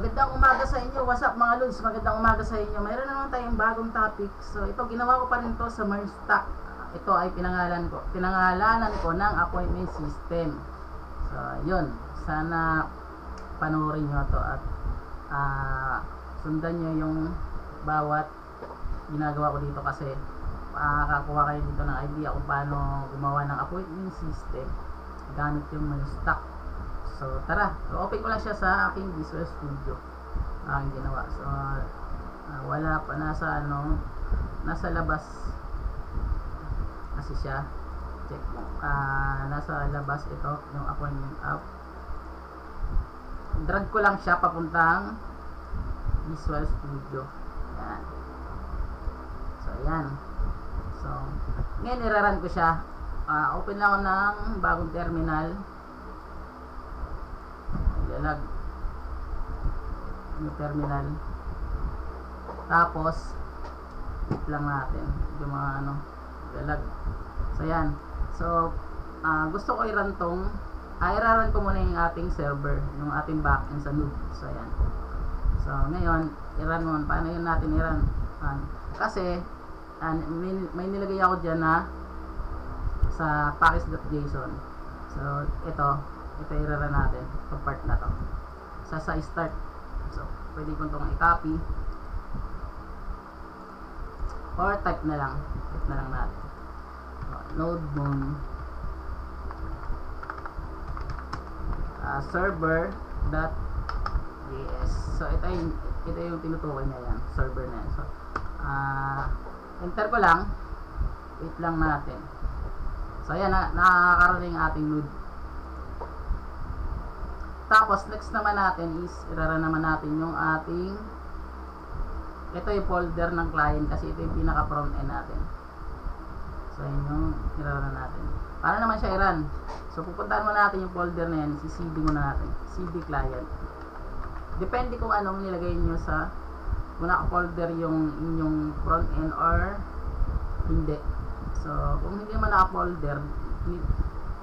Magandang umaga sa inyo. What's up mga lods? Magandang umaga sa inyo. Mayroon naman tayong bagong topic. So ito, ginawa ko pa rin to sa Merstock. Ito ay pinangalanan ko ng appointment system. So yun, sana panoorin nyo to at sundan nyo yung bawat ginagawa ko dito kasi makakakuha kayo dito ng idea kung paano gumawa ng appointment system gamit yung Merstock. So tara, open ko lang siya sa aking Visual Studio ang ginawa. So wala pa, nasa labas kasi siya. Check mo, nasa labas ito yung appointment app. Drag ko lang siya papuntang Visual Studio. Yan. So yan. So ngayon iraran ko siya. Open lang ako ng bagong terminal. Ilalag yung terminal, tapos hit lang natin yung mga ilalag. So yan. So gusto ko i-run tong i-run ko muna yung ating server, yung ating backend sa Node. So yan. So ngayon i-run mo. Paano yun natin i-run? Kasi may nilagay ako dyan na sa package.json. So ito i-run natin itong part na to sa start. So pwede ko itong i-copy or type na lang natin. Node-moon server.js. So ito yung tinutukoy niya, yan server na yan. So enter ko lang, wait lang natin. So ayan, nakakaroon yung ating node. Tapos next naman natin is i-run naman natin yung ating, ito yung folder ng client kasi ito yung pinaka front end natin. So yun yung i-run natin. Paano naman siya i-run? So pupuntahan mo natin yung folder na yan, cd muna natin, cd client. Depende kung anong nilagay nyo sa, kung naka-folder yung inyong front end or hindi. So kung hindi naman naka-folder,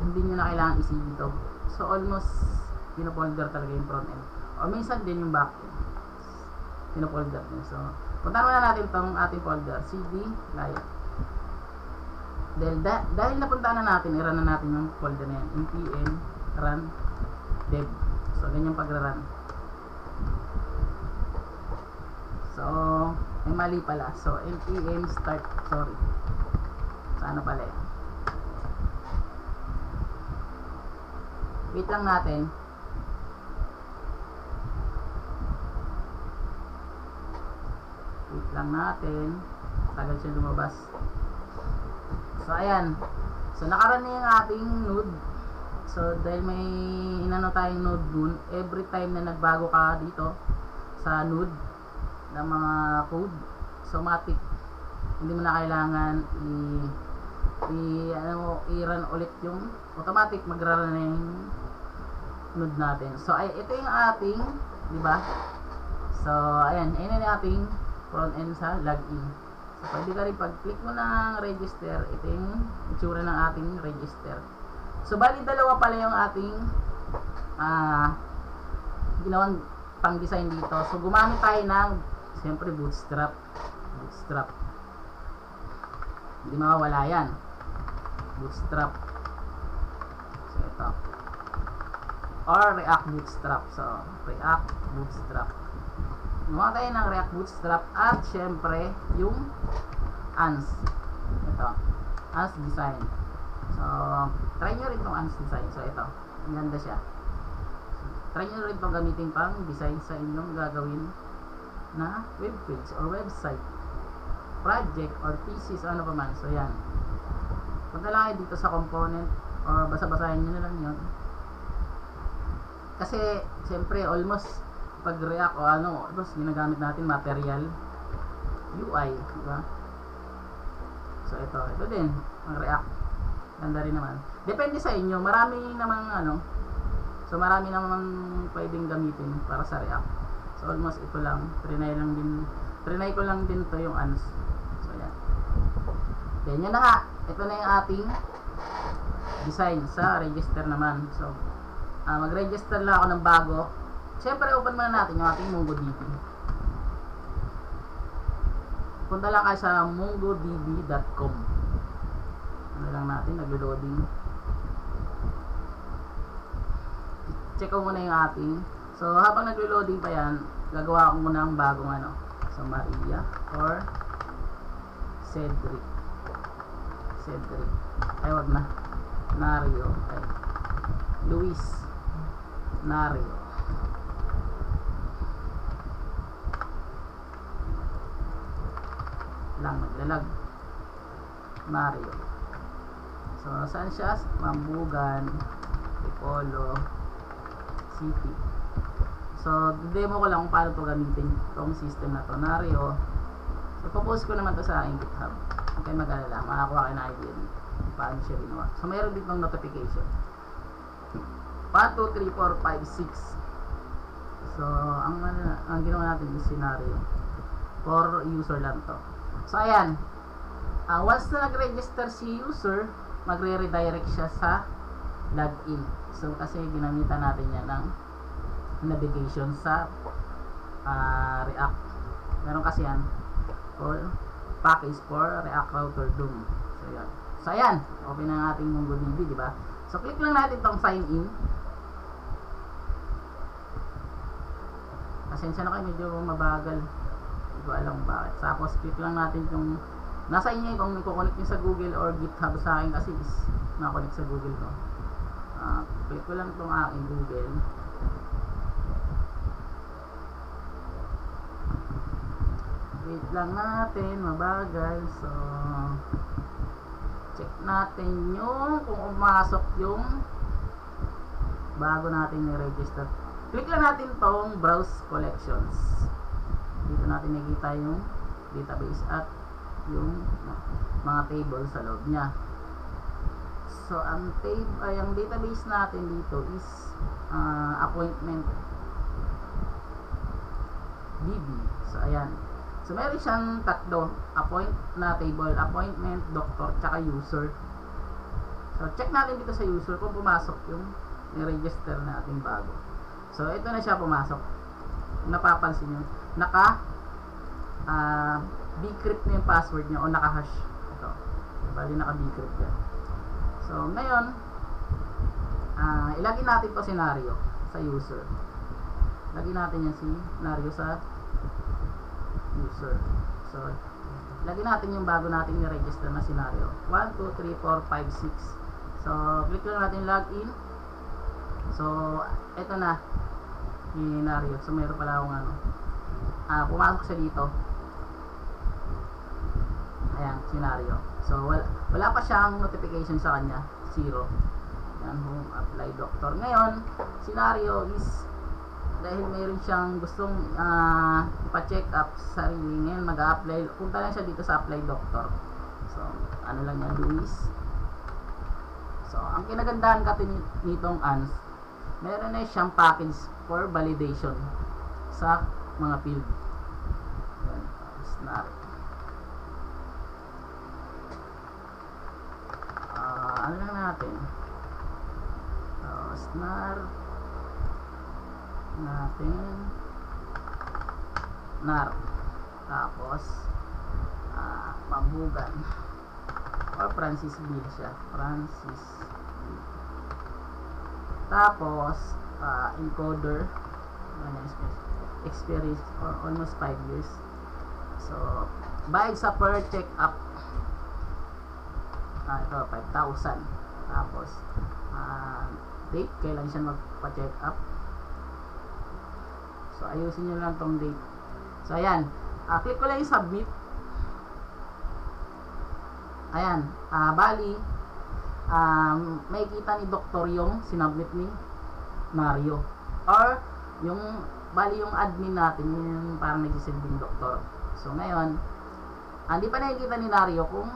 hindi nyo na kailangan i-cd to. So almost pino-folder talaga yung front end, o minsan din yung back end pino-folder din. So puntahan muna natin itong ating folder, cd client. Dahil napuntahan na natin, i-run na natin yung folder na yan, npm run dev. So ganyan pag-run. So may mali pala. So npm start, sorry, sana pala yan. Wait lang natin. Tagal siya lumabas. So ayan. So nakaroon na yung ating node. So dahil may tayong node dun, every time na nagbago ka dito sa node ng mga code, so automatic, hindi mo na kailangan i-run ulit yung automatic, magra-run na yung node natin. So ito yung ating, di ba? So ayan, ayun na yung ating front end sa login. So pwede ka rin pag-click mo ng register, ito yung itsura ng ating register. So bali dalawa pala yung ating ginawang pang-design dito. So gumamit tayo ng siyempre bootstrap. Hindi mawawala yan. Bootstrap. So ito. Or React Bootstrap. So React Bootstrap. Gumawa tayo ng React Bootstrap at syempre yung ANS. Ito, ANS design. So try nyo rin itong ANS design. So ito, ang ganda siya. So, try nyo rin itong gamitin pang design sa inyong gagawin na webpage or website, project or thesis, ano pa man. So yan, punta lang kayo dito sa component or basa-basahin nyo na lang yun. Kasi syempre almost pag React o tapos ginagamit natin material UI, diba? So ito din ang React, ganda rin naman. Depende sa inyo, marami namang so marami namang pwedeng gamitin para sa React. So almost ito lang, trinay ko lang din to yung ANS. So yan, then yun na nga, ito na yung ating design sa register naman. So mag-register lang ako ng bago Siyempre, open muna natin yung ating MongoDB. Punta lang kayo sa mongodb.com. Ano lang natin, naglo-loading. Check ko muna yung ating. So, habang naglo-loading pa yan, gagawa ko muna ang bagong ano. So, Maria or Cedric. Ay, wag na. Nario. Ay. Luis. Nario. Lang naglalag. Mario. So, saan siya? Mambugan, Ipolo City. So, demo ko lang kung paano ito gamitin itong system na to. Nario. So, popost ko naman to sa aking GitHub. Okay, mag-alala. Makakuha kayo na idea dito kung paano siya ginawa. So, mayroon dito ng notification. 1, 2, 3, 4, 5, 6. So, ang ginawa natin is scenario. For user lang to. So, ayan. Once na nag-register si user, magre-redirect siya sa login. So, kasi ginamitan natin yan ng navigation sa React. Meron kasi yan for package for React Router DOM. So, yan. So, ayan. Open na natin MongoDB, di ba? So, click lang natin itong sign in. Pasensya na kayo, medyo mabagal. Hindi ko alam bakit. Tapos, click lang natin yung nasa inyo kung i-connect nyo sa Google or GitHub. Sa akin kasi is na-connect sa Google ko. Click ko lang itong aking Google. Wait lang natin, mabagal. So, check natin yung kung umasok yung bago natin i-register. Click lang natin tong browse collections. Dito natin nakikita yung database at yung mga table sa loob niya. So, ang database natin dito is appointment DB. So, ayan. So, meron siyang tatlo. Appointment, doctor, tsaka user. So, check natin dito sa user kung pumasok yung i-register natin bago. So, ito na siya pumasok. Napapansin nyo. Decrypt na yung password niya o naka-hash. Ito. Bali naka-decrypt yan. So, ngayon, ilagay natin to scenario sa user. Lagyan natin yan scenario sa user. So, lagyan natin yung bago natin i-register na scenario. 1, 2, 3, 4, 5, 6. So, click lang natin login. So, ito na yung scenario. So, meron pala akong pumasok siya dito. Ayan, scenario. So, wala pa siyang notification sa kanya. 0. Ayan, home, apply doctor. Ngayon, scenario is dahil mayroon siyang gustong pa-check up sa sarili. Ngayon, mag-a-apply. Punta lang siya dito sa apply doctor. So, ano lang yan, Luis. So, ang kinagandahan kasi nitong ANS, meron na siyang package for validation sa mga field. Ayan, snap. Ano lang natin? Snap natin nar. Tapos Mambugan or Francis Bill siya. Francis Bill. Tapos encoder, experience for almost 5 years. So, bayad sa per check up. Ito, 5,000. Tapos, date, kailan siya magpa-check up. So, ayusin nyo lang tong date. So, ayan. Click ko lang yung submit. Ayan. Bali, may kita ni Doktor yung sinubmit ni Mario. Or, bali yung admin natin, yung parang nagsisilbing doktor. So, ngayon, hindi pa nakikita ni Mario kung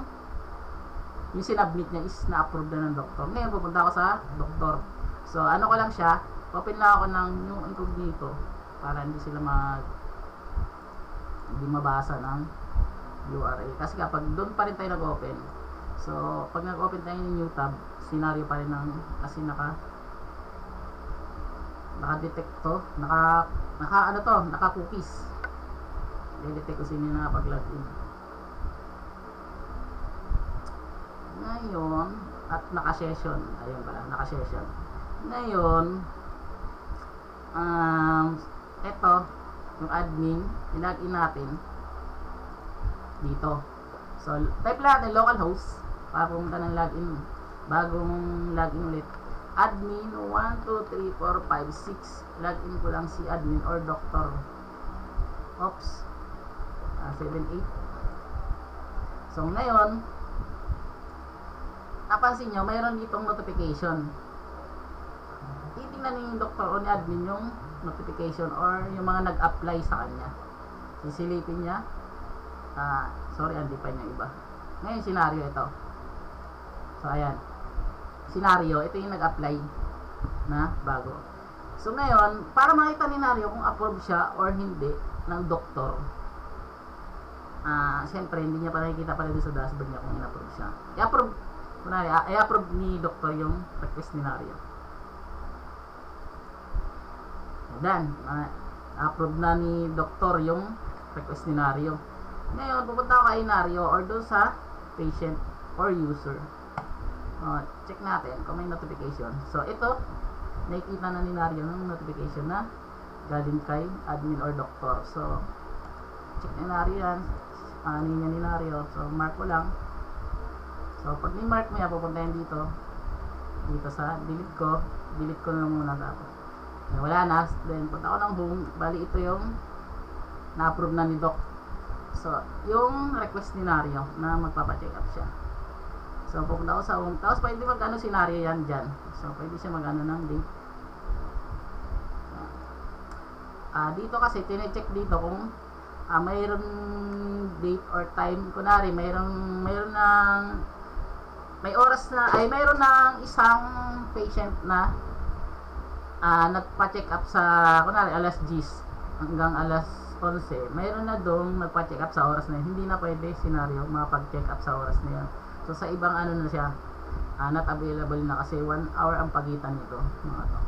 yung sinubmit niya is na-approve na ng doktor. Ngayon, pupunta ako sa doktor. So, ano ko lang siya, open lang ako ng yung incognito para hindi sila hindi mabasa ng URL. Kasi kapag doon pa rin tayo nag-open, so, pag nag-open tayo ng new tab, scenario pa rin ng, kasi naka-detect to, ano to, naka-cookies. I-detect ko sino na nakapag-login. Ngayon, at naka-session. Ayun pala, naka-session. Ngayon, ito, yung admin, i-login natin dito. So, type natin localhost para pumunta ng login. Bagong login ulit. Admin 1, 2, 3, 4, 5, 6. Login ko lang si admin or doctor. Oops. 7, 8. So, ngayon, napansin nyo, mayroon ditong notification. Titingnan ni doctor o ni admin yung notification or yung mga nag-apply sa kanya. Sisilipin niya. Sorry, hindi pa niya iba. Ngayon, scenario ito. So, ayan. Scenario, ito yung nag-apply na bago. So, ngayon, para makita ni Nario kung approve siya or hindi ng doktor, siyempre, hindi niya pa nakikita pala sa dashboard niya kung in-approve siya. I-approve ni doktor yung request ni Nario. Then, approve na ni doktor yung request ni Nario. Ngayon, pupunta ako kay Nario or doon sa patient or user. Check natin kung may notification. So, ito, nakikita na ni Nario ng notification na galing kay admin or doctor. So, check ni Nario yan. Niya ni Nario. So, mark ko lang. So, pag ni-mark mo yan, pupunta yan dito. Dito sa delete ko na muna dapat. Wala na. Then, punta ko ng home. Bali, ito yung na-approve na ni Doc. So, yung request ni Nario na magpapacheck up siya. So, pupunta ko sa home. Tapos, pwede mag-ano si Nario yan dyan. So, pwede siya mag-ano ng date. Dito kasi, tine-check dito kung mayroon date or time. Kunwari, may oras na, mayroon ng isang patient na nagpa-check up sa, kunwari, alas 10 hanggang alas 11. Mayroon na doon nagpa-check up sa oras na yun. Hindi na pwede scenario makapag-check up sa oras na yun. So, sa ibang ano na siya, not available na kasi 1 hour ang pagitan nito. Mga to.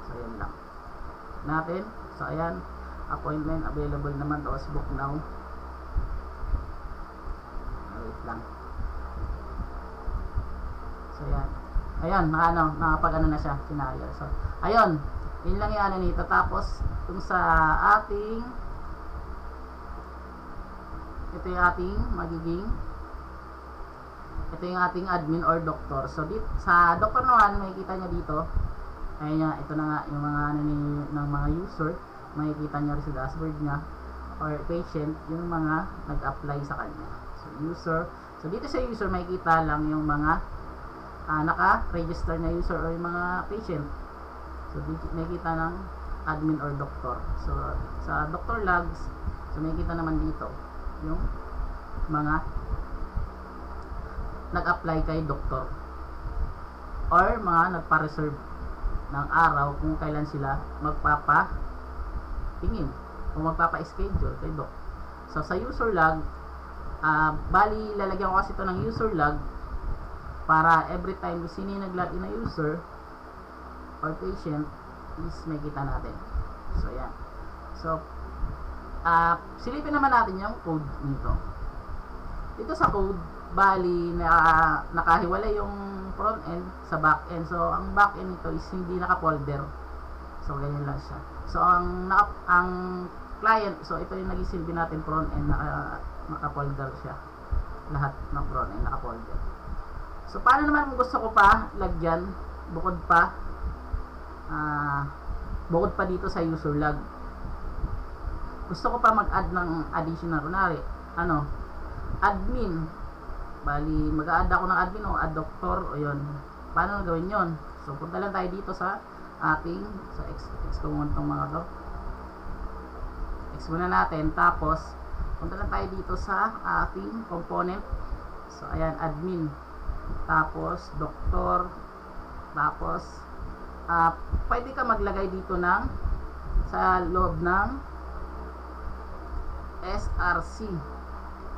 So, yan lang. Natin. So, ayan. Appointment available naman. Tapos, book now. Wait lang. So, yan. Ayan, nakapag-ano na siya, scenario. So, ayun. Yun lang yung ano nito. Tapos, kung sa ating, ito yung ating admin or doctor. So, sa doctor naman, makikita niya dito. Ayun nga, ito na nga, yung mga ano ng mga user. Makikita niya rin sa dashboard niya or patient, yung mga nag-apply sa kanya. So, user. So, dito sa user, makikita lang yung mga naka-register na user or yung mga patient. So, makikita ng admin or doctor. So, sa doctor logs, so makikita naman dito yung mga nag-apply kay doktor or mga nagpa-reserve ng araw kung kailan sila magpapatingin o magpapa-schedule kay doc. So, sa user log, bali, lalagyan ko kasi ito ng user log para every time sino yung nag-login na user or patient is makita natin. So, yan. So, silipin naman natin yung code nito. Dito sa code, bali, nakahiwalay yung front end sa back end. So, ang back end nito is hindi naka-folder. So, ganyan lang siya. So, ang client, so ito yung naging silbi natin front end, naka-folder siya. Lahat ng front end naka-folder. So, paano naman kung gusto ko pa lagyan, bukod pa dito sa user log. Gusto ko pa mag-add ng additional, kunwari, admin. Bali, mag-a-add ako ng admin o add doctor o yun. Paano gawin yun? So, punta lang tayo dito sa ating, so, X ko muna itong mga to. X muna natin. Tapos, punta lang tayo dito sa ating component. So, ayan, admin. Tapos, doctor. Tapos, pwede ka maglagay dito ng sa loob ng SRC.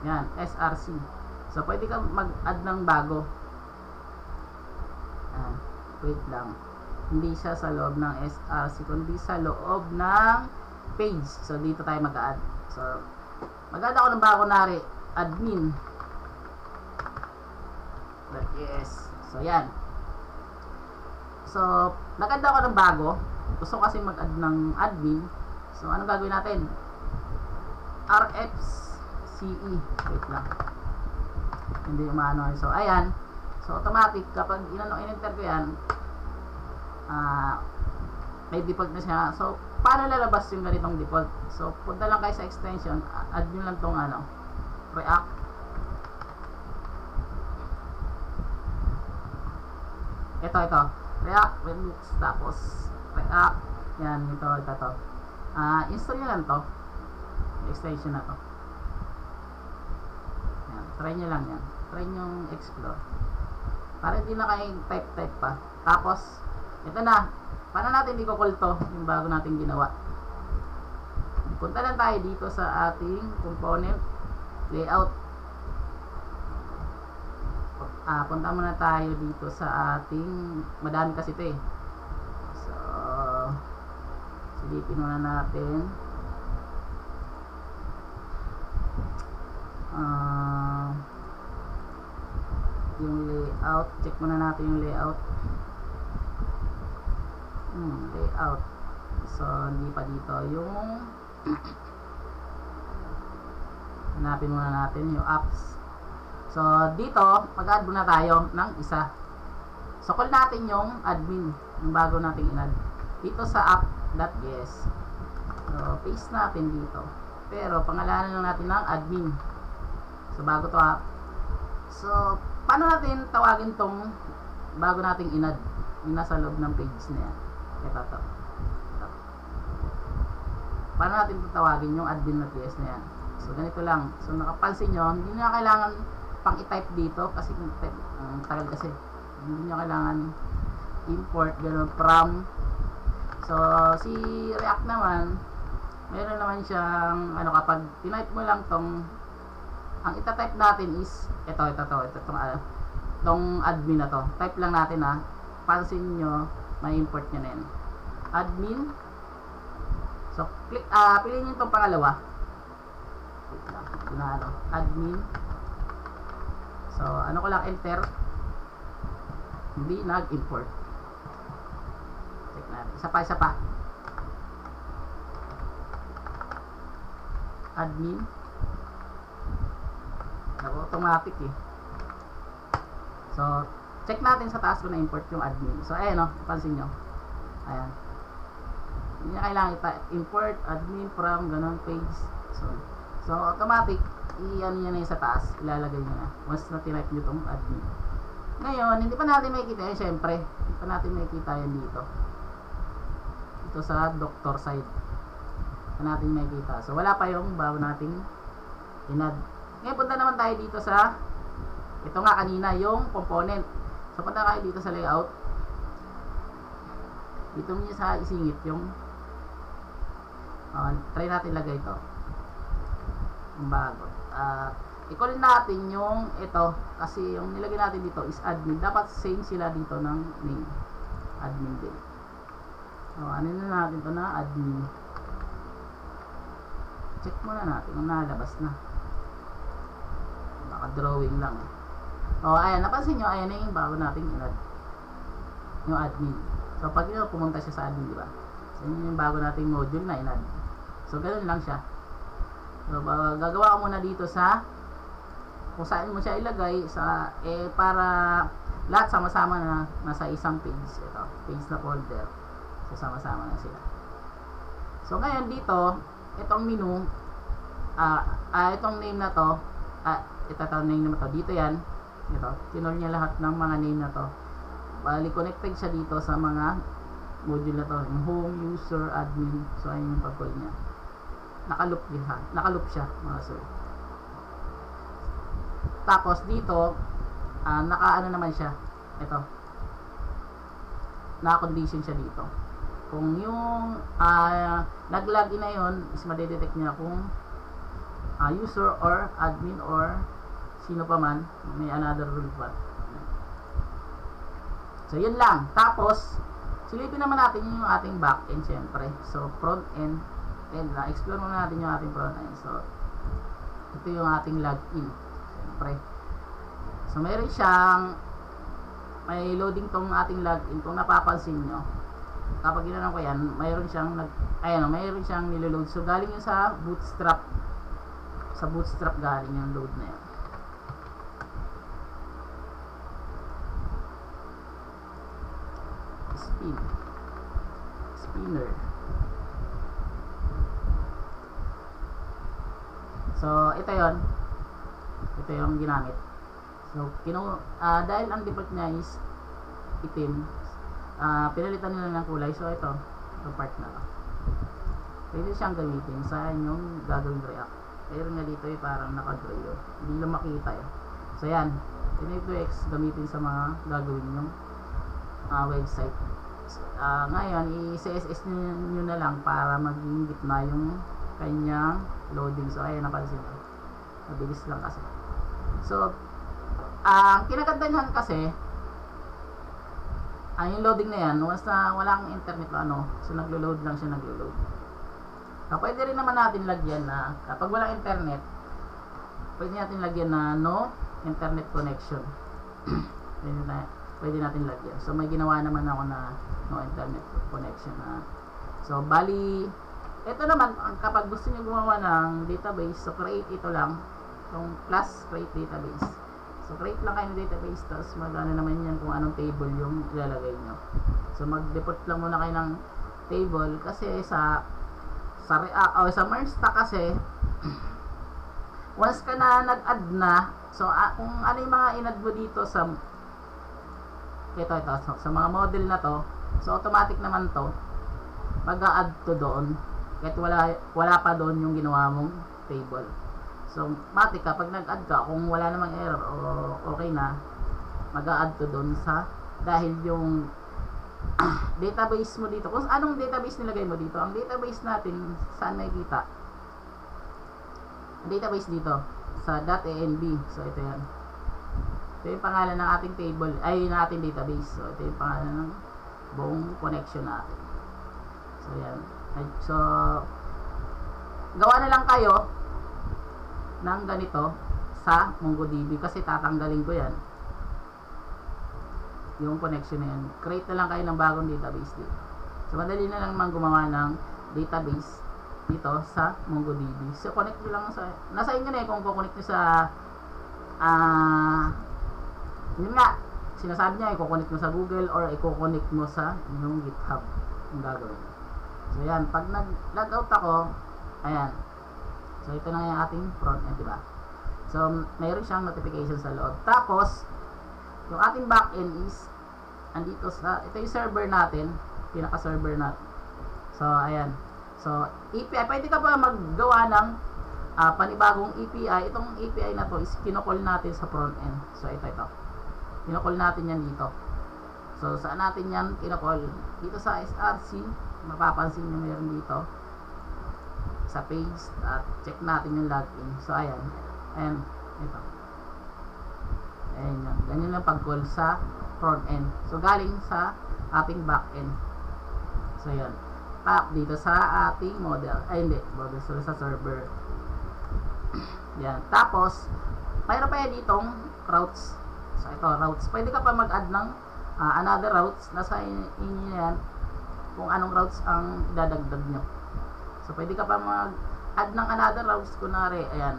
Yan, SRC. So, pwede ka mag-add ng bago. Wait lang. Hindi siya sa loob ng SRC, kundi sa loob ng page. So, dito tayo mag-add. So, mag-add ako ng bago nari, admin. Yes. So, yan. So, nag-add ako ng bago. Gusto ko kasi mag-add ng admin. So, anong gagawin natin? RFCE. Wait lang. Hindi umano. So, ayan. So, automatic, kapag in-enter ko yan, may default na siya. So, paano lalabas yung ganitong default? So, punta lang kayo sa extension, add nyo lang tong React. Ito. React Remix, tapos React. Yan, ito. Install nyo lang to. Extension na to. Yan, try nyo lang yan. Try nyo explore. Para hindi na kayo type pa. Tapos, ito na. Paano natin i-call to? Yung bago natin ginawa. Punta lang tayo dito sa ating component layout. Punta muna tayo dito sa ating, madami kasi ito eh. So, silipin muna natin. Yung layout. Check muna natin yung layout. Layout. So, hindi pa dito yung hanapin muna natin yung apps. So, dito mag-add muna tayo ng isa. So, call natin yung admin, yung bago nating in-add dito sa app.js. So, paste natin dito, pero pangalanan lang natin ng admin. So, bago to app. So, paano natin tawagin tong bago nating in-add yung nasa loob ng page na yan? Ito. Paano natin tawagin yung admin.js na yan? So, ganito lang. So, nakapansin nyo, hindi na kailangan pang i-type dito kasi kung type, tagal kasi. Hindi nyo kailangan import, gano'n, from. So, si React naman, meron naman siyang, kapag tinype mo lang tong, ang itatype natin is, itong admin na to. Type lang natin pansin nyo, may import nyo na yan. Admin. So, click, piliin nyo itong pangalawa. Admin. So, ko lang, enter. Hindi nag-import. Check natin. Isa pa. Admin. Automatic eh. So, check natin sa taas ko na import yung admin. So, ayan pansin nyo. Ayan. Hindi na kailangan import admin from ganun page. So automatic, i-ano nyo na yung sa taas, ilalagay nyo na once na tinype nyo itong admin. Ngayon, hindi pa natin makikita yan, syempre. Hindi pa natin makikita yan dito. Ito sa doctor side. Hindi pa natin makikita. So, wala pa yung bago nating in-add. Ngayon, punta naman tayo dito sa, ito nga kanina, yung component. So, punta tayo dito sa layout. Dito nyo sa isingit yung, try natin lagay ito. Bago. I-call natin yung ito kasi yung nilagay natin dito is admin. Dapat same sila dito ng name. Admin din. So, ano na natin ito na admin. Check muna natin kung nalabas na. Naka-drawing lang. Ayan. Napansin nyo, ayan na yung bago nating in-add. Yung admin. So, pag yun, pumunta siya sa admin, diba? So, yun yung bago nating module na in-add. So, ganun lang siya. So, gagawa ko muna dito sa kung saan mo siya ilagay sa para lahat sama-sama na nasa isang page. Ito, page na folder. So, sama-sama na sila. So, ngayon dito, itong menu, itong name na to, itong name na to, dito yan. Ito, tinol niya lahat ng mga name na to. Bali, connected siya dito sa mga module na to. Yung home, user, admin. So, ayun yung pag-call niya. Naka-loop siya, mga sir. Tapos dito, naka-ano naman siya. Ito. Naka-condition siya dito. Kung yung nag-login na yun, is madedetect niya kung user or admin or sino pa man, may another rule pa. So, yun lang. Tapos, silipin naman natin yung ating back end syempre. So front end, and explore muna natin yung ating front end. So ito yung ating login syempre. So may loading tong ating login. Kung napapansin nyo, kapag ginanong ko yan, mayroon siyang niloload. So galing yun sa bootstrap. Sa bootstrap galing yung load na yan. Spinner. So ito yung ginamit. So dahil ang default niya is itim, pinalitan nila ng kulay. So ito yung part na to, pwede siyang gamitin sa inyong gagawin React. Pero nga dito parang naka-gray hindi lang makita So yan, ito gamitin sa mga gagawin yung website. Ngayon, i-CSS nyo na lang para maging gitna yung kanyang loading. So, ayan, napansin ko. Mabilis lang kasi. So, ang kinaganda niyan kasi, yung loading na yan, once na walang internet so naglo-load lang siya, naglo-load. Pwede rin naman natin lagyan na, kapag walang internet, pwede natin lagyan na no internet connection. Pwede natin lagyan. So may ginawa naman ako na no internet connection na. So bali, ito naman kapag gusto niyo gumawa ng database, so create ito lang, yung plus create database. So create lang kayo ng database, tapos magano naman yan kung anong table yung ilalagay nyo. So mag-deport lang muna kayo ng table kasi sa merge stack kasi once ka na nag-add na, so kung ano yung mga in-add mo dito sa sa mga model na to, so automatic naman to mag-a-add to doon kahit wala pa doon yung ginawa mong table. So matik kapag nag-add ka, kung wala namang error o okay na, mag-a-add to doon sa, dahil yung database mo dito, kung anong database nilagay mo dito, ang database natin saan makikita? Database dito sa .env. So ito yan. Ito yung pangalan ng ating table, ng ating database. So ito yung pangalan ng buong connection natin. So yan. So gawa na lang kayo ng ganito sa MongoDB kasi tatanggalin ko yan, yung connection na yan. Create na lang kayo ng bagong database dito. So madali na lang gumawa ng database dito sa MongoDB. So connect nyo lang nasa inyo na kung kukonect nyo sa yun nga, sinasabi niya i-connect mo sa Google or i-connect mo sa inyong GitHub yung gagawin. So yan, pag nag-log out ako, ayan. So ito na yung ating front end, diba? So mayroon siyang notification sa loob. Tapos yung ating back end is andito ito yung server natin, pinaka-server natin. So ayan. So API, pwede ka pa maggawa ng panibagong API. Itong API na to is kinocall natin sa front end. So ito. Kinocall natin yan dito. So saan natin yan kinocall? Dito sa SRC, mapapansin nyo meron dito sa page, at check natin yung login. So ayan. Ayan. Ito. Ayan yan. Ganyan lang pag-call sa front end. So galing sa ating back end. So yan. Tap dito sa ating model. Ay hindi. Model. So sa server. Yan. Tapos, mayroon pa yan ditong routes. So ito, routes. Pwede ka pa mag-add ng another routes. Nasa inyo yan kung anong routes ang dadagdag nyo. So pwede ka pa mag-add ng another routes. Kunwari, ayan.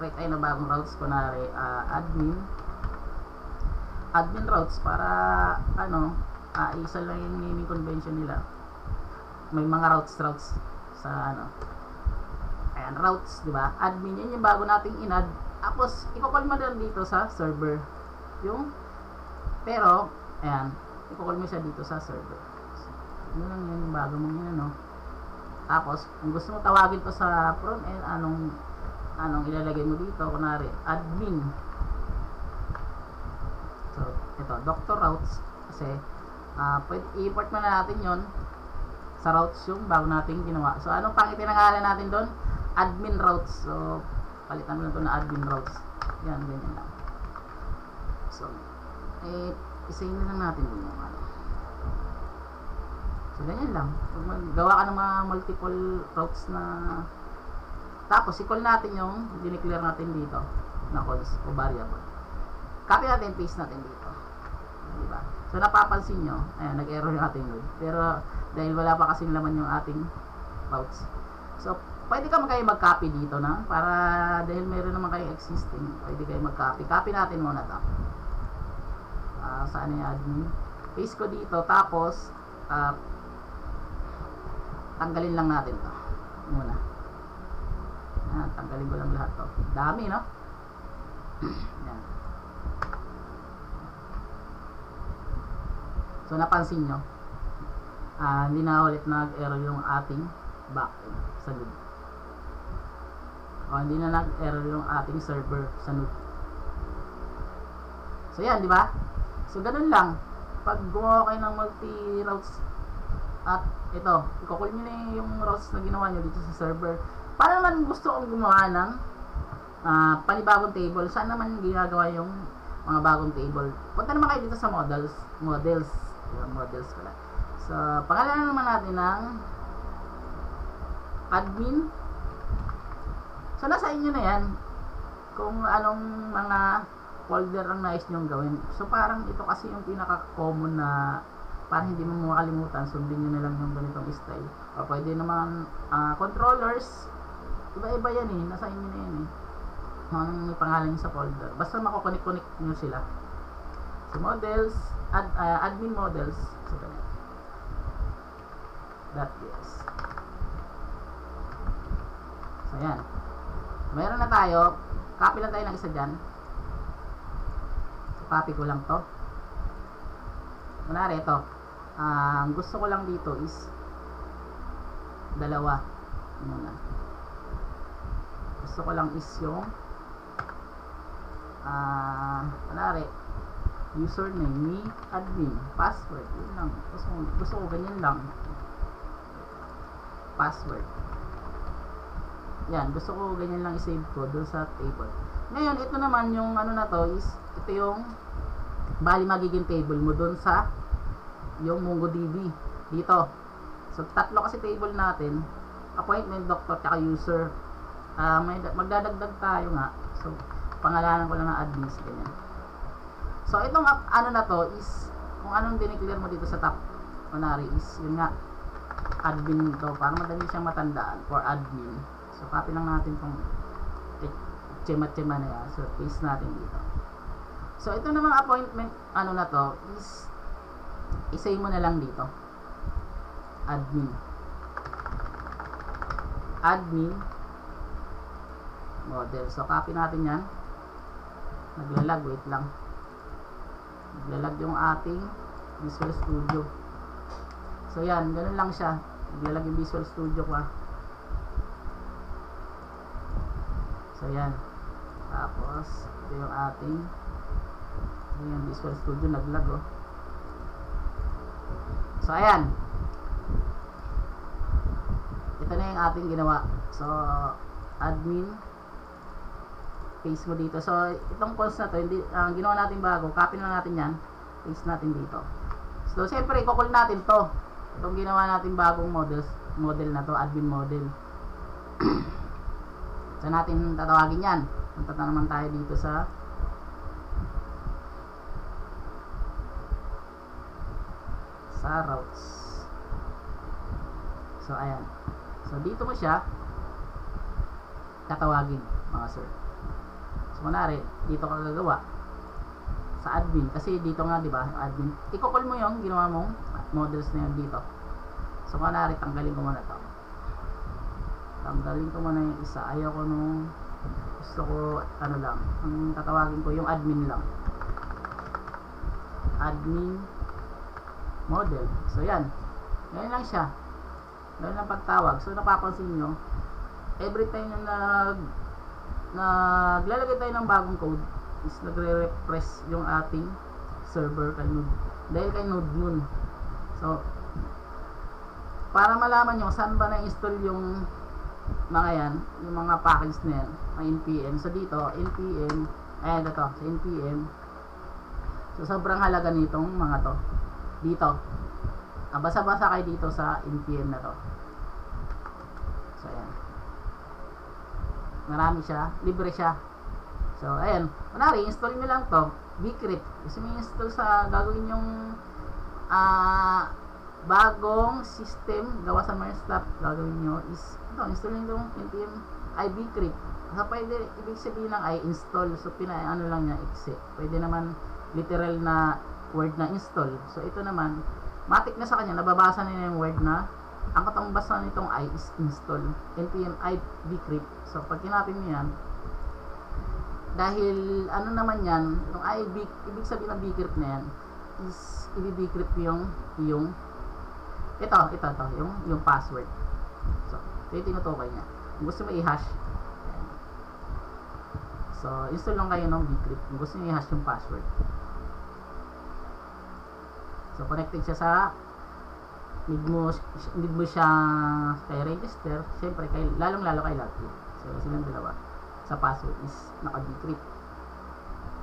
Create tayo ng bagong routes. Kunwari, admin routes para isa lang yung naming convention nila. May mga routes sa ayan, routes, di ba? Admin, yan yung bago nating in-add. Tapos i-call mo lang dito sa server pero ayan, i-call mo siya dito sa server. So, yun lang yung bago mong yun, Tapos kung gusto mo tawagin to sa front end, anong ilalagay mo dito? Kunwari admin. So ito, doctor routes, kasi pwede i-import na natin yon sa routes yung bago nating ginawa. So anong pang ipinangalan natin doon? Admin routes. So palitan mo na ito na admin routes. Yan, ganyan lang. So isayin na lang natin yung So, ganyan lang. Gawa ka ng mga multiple routes na tapos, i-call natin yung dineclare natin dito na calls o variable. Copy natin, paste natin dito. Diba? So, napapansin nyo, ayan, nag-error yung ating load. Pero, dahil wala pa kasing laman yung ating routes. So, pwede ka kayo mag-copy dito na para dahil meron naman kayo existing, pwede kayo mag-copy. Copy natin muna ito. Saan yung admin? Paste ko dito, tapos, tanggalin lang natin to muna. Tanggalin ko lang lahat to. Dami, no? Yan. So, napansin nyo, hindi na ulit nag-error yung ating backend sa node. Hindi na nag-error yung ating server sa node. So, yan, di ba? So, ganun lang. Pag gumawa kayo ng multi-routes at ito, i-call nyo na yung routes na ginawa nyo dito sa server. Para naman gusto kong gumawa ng panibagong table, saan naman ginagawa yung mga bagong table? Punta naman kayo dito sa models pala. So, pangalanan naman natin ng admin. So, nasa inyo na yan kung anong mga folder ang nais nyong gawin. So, parang ito kasi yung pinaka-common na para hindi mo makalimutan, sundin nyo na lang yung ganitong style. O pwede naman controllers, iba-iba yan eh, nasa inyo na yan eh. Anong pangalan nyo sa folder. Basta makukonik-connect nyo sila. So, models, admin models. So, ganyan. .ps. So, yan. Meron na tayo. Copy lang tayo ng isa dyan. So, copy ko lang to. Kunwari, ito. Gusto ko lang dito is dalawa. Muna. Gusto ko lang is yung kunwari, username, me, admin, password, yun lang. Gusto ko ganyan lang. Password. Yan, gusto ko ganyan lang i-save ko doon sa table. Ngayon, ito naman yung ano na to is, ito yung bali magiging table mo doon sa yung MongoDB dito. So, tatlo kasi table natin, appointment, doctor, tsaka user. Magdadagdag tayo nga. So, pangalanan ko lang ng admins, ganyan. So, itong ano na to is, kung anong dineclare mo dito sa top, kunwari is, yun nga, admin to, para madali siyang matandaan for admin. So, copy lang natin itong tsema-tsema na yan. So, paste natin dito. So, ito namang appointment, ano na to, is, isay mo na lang dito. Admin. Admin. Model. So, copy natin yan. Naglalag, wait lang. Naglalag yung ating Visual Studio. So, yan. Ganun lang siya. Naglalag yung Visual Studio ko. So, yan. Tapos, ito yung ating yung Visual Studio. Naglag, oh. So, ayan. Ito na yung ating ginawa. So, admin. Paste mo dito. So, itong calls na to, ginawa natin bago. Copy na natin yan. Paste natin dito. So, siyempre, i-call natin to. Itong ginawa natin bagong model na to, admin model. So, natin tatawagin yan. Punta na naman tayo dito sa routes. So, ayan. So, dito mo siya tatawagin, mga sir. So, kunwari, dito ka gagawa sa admin. Kasi dito nga, di ba, admin. I-call mo yung ginawa mong models na yun dito. So, kunwari, tanggalin ko muna ito. Tanggalin ko muna yung isa. Ayaw ko nung gusto ko, ano lang, ang tatawagin ko yung admin lang. Admin model. So, yan. Ganyan lang siya. Ganyan lang pagtawag. So, napapansin nyo, every time na naglalagay tayo ng bagong code, is nagre-refresh yung ating server kay Node. Dahil kay Node yun. So, para malaman nyo saan ba na-install yung mga yan, yung mga package na yan, ang npm. So, dito, npm, ayan ito, sa npm. So, sobrang halaga nitong mga to. Dito. basa-basa kayo dito sa NPM na to. So ayan, marami siya, libre siya. So ayan, kunwari install nyo lang to, Bcrypt. Gusto nyo install sa gagawin yung bagong system gawa sa Microsoft, gagawin nyo is ito, install nyo yung NPM Bcrypt. So pwede, ibig sabihin ng install, so ano lang niya, exe. Pwede naman literal na word na install. So ito naman matik na sa kanya, nababasa na yung word na ang katambasan nitong I is install npm Bcrypt. So pag kinapin mo yan, dahil ano naman yan, yung ibig sabihin ng Bcrypt na yan is i-bcrypt yung ito yung password. So ito yung tinutukoy niya. Kung gusto mo i-hash, so install lang kayo ng Bcrypt kung gusto niyo i-hash yung password. So connected siya sa need mo siya kay register, syempre kay lalong-lalo kay login. So silang dalawa sa password is naka-Bcrypt.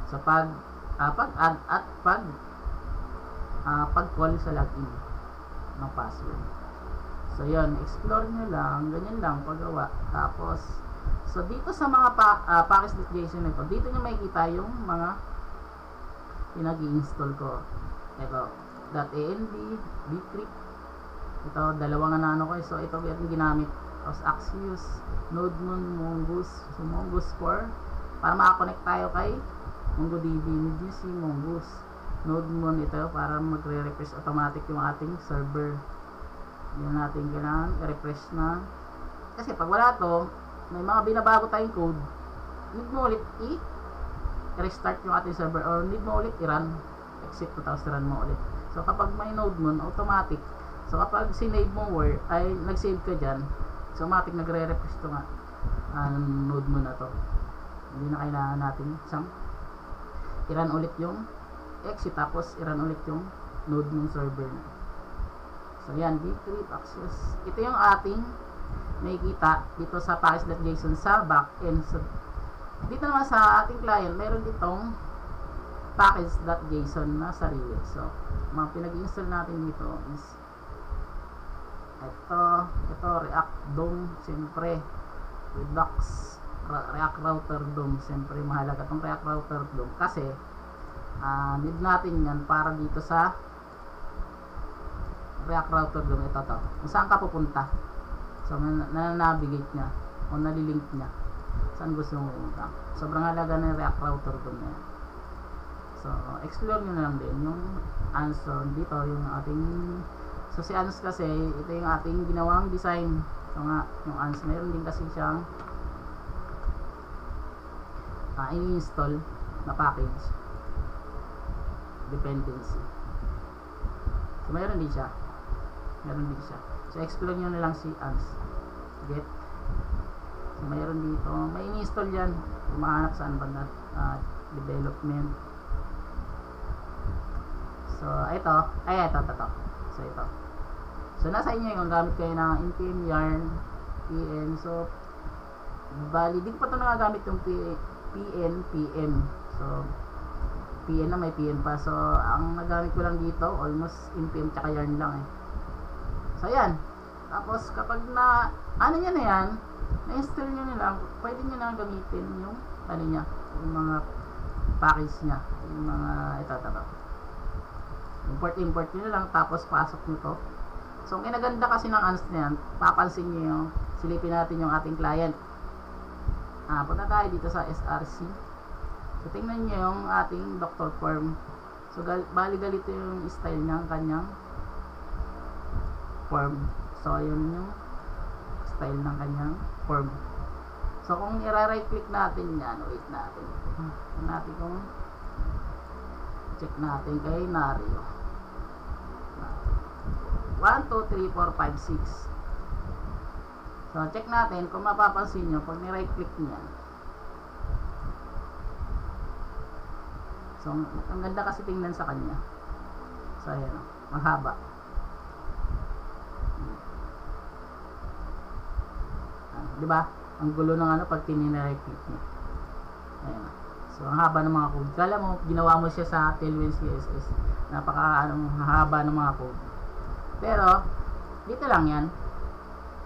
So pag add at pag call sa login ng password. So yun, explore nyo lang, ganyan lang paggawa. Tapos so dito sa mga package.json nito, dito nyo makikita yung mga pinag-i-install ko. Ito .env, Bcrypt. Ito, dalawa nga na ano ko. So, ito yung ginamit. Tapos, Axios, NodeMoon, Mongoose. So, Mongoose 4. Para makakonect tayo kay MongoDB, MediaC, Mongoose. NodeMoon ito para magre-refresh automatic yung ating server. Yan natin kailangan i-refresh na. Kasi pag wala to, may mga binabago tayong code. Need mo ulit i-restart yung ating server or need mo ulit i-run. Exit to tapos run mo ulit. So kapag may NodeMoon, automatic. So kapag sinave mo ay nag-save ka dyan, so automatic nagre-refresh ito nga NodeMoon na to. Hindi na kailangan natin isang i-run ulit yung exit tapos i-run ulit yung NodeMoon server na. So yan, Bcrypt, Axios. Ito yung ating makikita dito sa package.json sa backend. So dito naman sa ating client, meron ditong package.json na sarili. So mga pinag-install natin dito is ito React DOM, siyempre Redux, React Router DOM, siyempre mahalaga itong React Router DOM kasi need natin yan para dito sa React Router DOM. Ito to, kung saan ka pupunta, so na-navigate nya o nalilink nya saan gusto mo pumunta. Sobrang halaga ng React Router DOM na yan. So, explore nyo na lang din yung answer dito, yung ating so si ANS kasi, ito yung ating ginawang design. So nga, yung ANS mayroon din kasi siyang ini-install na package dependency. So mayroon din siya. So explore nyo na lang si ANS get. So mayroon dito, may ini-install yan. Mahanap saan ba na development. So, ito. So, ito. So, nasa inyo yung gamit kayo ng npm yarn, pn. So, bali, di ko pa ito nagagamit yung pm. So, pn na may pm pa. So, ang nagamit ko lang dito, almost npm tsaka yarn lang eh. So, ayan. Tapos, kapag ano nyo na yan, na-install nyo nila, pwede nyo na gamitin yung, yung mga package nya. Yung mga, ito. Import nyo lang, tapos pasok nyo to. So, ang kinaganda kasi ng ANS na yan, papansin nyo yung, silipin natin yung ating client. Punta tayo dito sa SRC. So, tingnan nyo yung ating doctor form. So, bali galito yung style ng kanyang form. So, yun yung style ng kanyang form. So, kung i-right click natin yan, wait natin. Check natin kay Nario. 1, 2, 3, 4, 5, 6. So, check natin kung mapapansin nyo pag ni-right click niya. So, ang ganda kasi tingnan sa kanya. So, ayan o. Mahaba. Diba? Ang gulo ng pag tini-right click niya. Ayan o. So, ang haba ng mga code. Kala mo, ginawa mo siya sa Tailwind CSS. Napaka haba ng mga code. Pero, dito lang yan.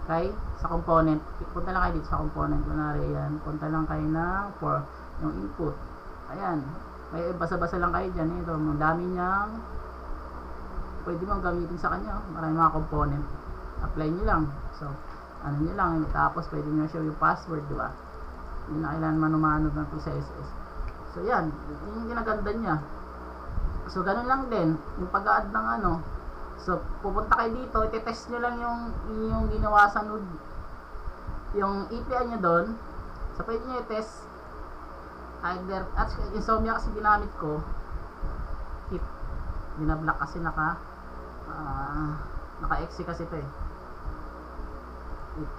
Okay? Sa component. Punta lang kayo dito sa component. Kunwari yan. Punta lang kayo na for yung input. Ayan. May basa-basa lang kayo dyan. Ito, ang dami niyang pwede mong gamitin sa kanya. Maraming mga component. Apply nyo lang. So, ano nyo lang. Tapos, pwede nyo show yung password, di ba? Hindi na kailangan manumano ng PCSS. So, yan. Yun yung ginaganda niya. So, ganun lang din. Yung pag-add ng ano. So, pupunta kayo dito. Iti-test nyo lang yung ginawa sa node. Yung API nyo doon. So, pwede nyo i-test. Either, at Insomnia kasi ginamit ko. Hit. Binablock kasi naka-exe kasi ito eh. Hit.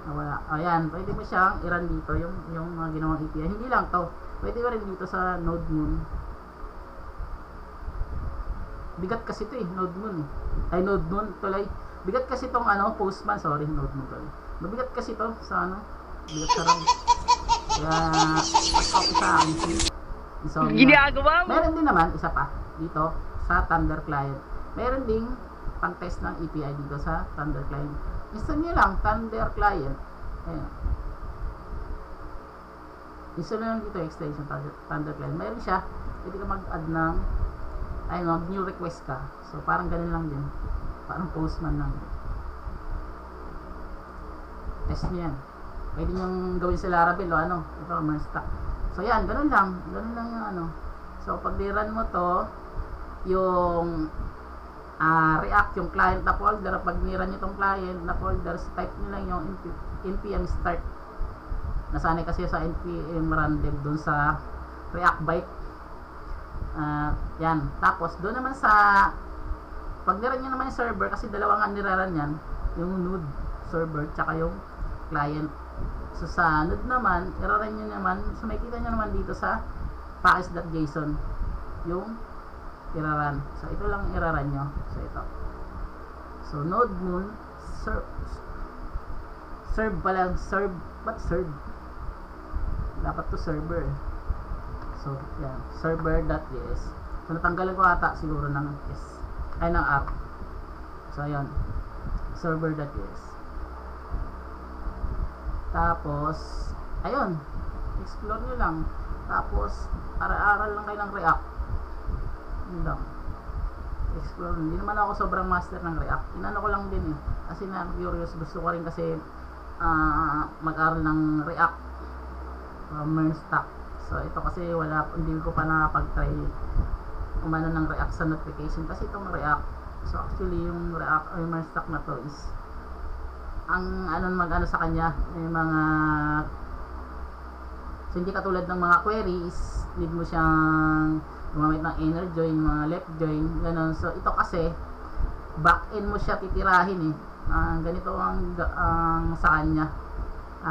Nawala. Ayan, pwede mo siyang i-run dito yung mga ginawang API. Hindi lang to. Pwede mo rin dito sa Node Moon. Bigat kasi ito eh, Node Moon eh. Ay, Node Moon tuloy. Bigat kasi itong ano, Postman, sorry, Node Moon tuloy. Mabigat kasi ito sa ano, bigat sa RAM. Kaya, copy sa akin si Ginagawa mo? Meron din naman, isa pa, dito sa Thunder Client. Meron ding pang-test ng API dito sa Thunder Client. Install nyo lang, Thunder Client. Ayan. Install nyo lang dito, extension, Thunder Client. Meron siya, pwede ka mag-add ng mag-new request ka. So, parang ganun lang din. Parang Postman lang. Test nyo yan. Pwede nyo gawin sa Laravel o ano. Ito, may stock. So, yan. Ganun lang. Ganun lang yung ano. So, pag di-run mo to, yung React, yung client na folder, pag ni-run nyo itong client na folder, type nyo lang yung npm start. Nasanay kasi sa npm run dev dun sa React Byte. Yan. Tapos, doon naman sa pag niran nyo naman yung server, kasi dalawa nga niraran yan, yung node server, tsaka yung client. So, sa node naman, iraran nyo naman, so makikita nyo naman dito sa package.json yung iraran. So, ito lang iraran nyo. So, ito. So, node moon, serve pala, ba't serve? Dapat to server. So, yan. Server.js. So, natanggalan ko ata siguro ng S. Ay, ng app. So, yan. Server.js. Tapos, ayun. Explore nyo lang. Tapos, aral-aral lang kayo ng React. Yun lang. Explore. Hindi naman ako sobrang master ng React. Inano ko lang din eh. Kasi na-curious. Gusto ko rin kasi mag-aral ng React. Merstack. So, ito kasi hindi ko pa nakapag-try umano ng React sa notification. Kasi itong React, so actually yung React or Merstack na to is ang mag-ano sa kanya, may mga so hindi katulad ng mga queries, need mo siyang gumamit ng inner join, mga left join, gano'n. So, ito kasi back-end mo siya titirahin eh. Ganito ang sa kanya.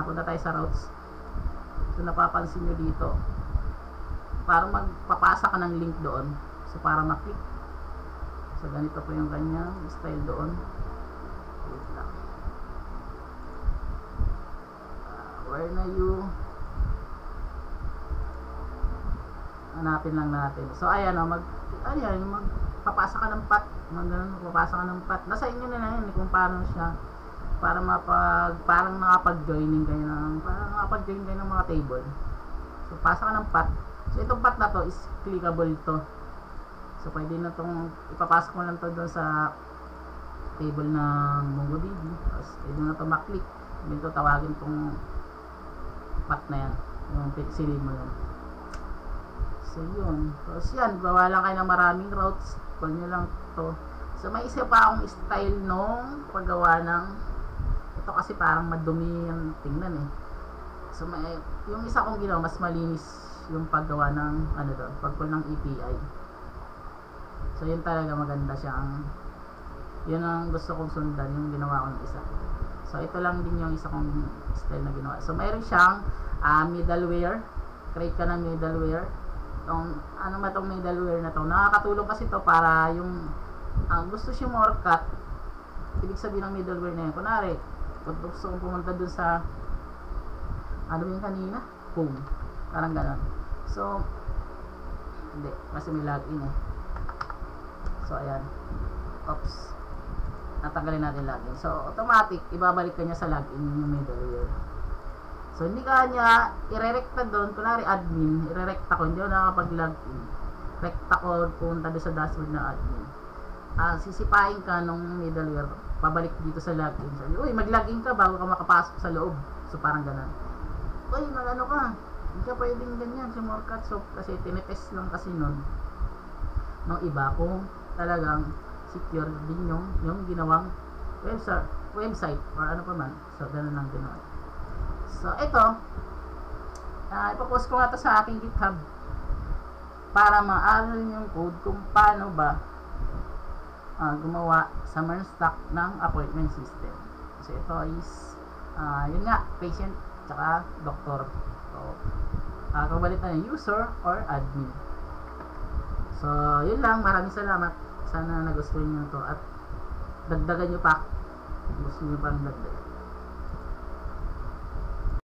Punta tayo sa routes. So, napapansin nyo dito, parang magpapasa ka ng link doon. So, para maklik. So, ganito po yung kanyang style doon. Wait lang. Where na you? Hanapin lang natin. So, ayan o, magpapasa ka ng path. Magpapasa ka ng path. Nasa inyo na lang yun kung paano siya. Para parang nakapag-joining kayo ng mga table. So, pasa ka ng path. So, itong path na to is clickable to. So, pwede na itong ipapasok mo lang to doon sa table ng MongoDB. Tapos, pwede na ito maklik. Pwede ito tawagin itong path na yan. Yung silid mo yan. So, yun. Tapos, yan. Gawa lang kayo ng maraming routes. Call nyo lang to. So, may isa pa akong style nung paggawa ng ito kasi parang madumi yung tingnan eh. So, yung isa kong ginawa, mas malinis yung paggawa ng pag-call ng API. So, yun talaga maganda siya. Yun ang gusto kong sundan, yung ginawa kong isa. So, ito lang din yung isa kong style na ginawa. So, mayroon siyang middleware. Create ka ng middleware. Itong middleware na to. Nakakatulong kasi to para yung gusto siya shortcut. Ibig sabihin ng middleware na yun. Kunwari, kung gusto kong pumunta dun sa yung kanina? Boom. Parang gano'n. So, hindi. Kasi may login eh. So, ayan. Oops. Natanggalin natin login. So, automatic, ibabalik ka niya sa login yung middleware. So, hindi ka niya irerekta doon. Kunwari, admin, irerekta ko. Hindi ako nakapag-login. Rekta ko, punta doon sa dashboard na admin. Sisipain ka nung middleware. Pabalik dito sa login. Sabi, uy, mag-login ka bago ka makapasok sa loob. So, parang ganun. Uy, mag-ano ka? Hindi ka pwedeng ganyan si Morcat. So, kasi tinitest lang kasi nun nung iba kung talagang secure din yung ginawang website or ano pa man. So, ganun lang ginawa. So, ito, ipapost ko nga ito sa aking GitHub para maaral yung code kung paano ba gumawa sa Mernstack ng appointment system. So, ito is, yun nga, patient tsaka doctor. So, kabalit na yung user or admin. So, yun lang. Maraming salamat. Sana nagustuhan nyo ito at dagdagan nyo pa. Gusto nyo pang dagdag.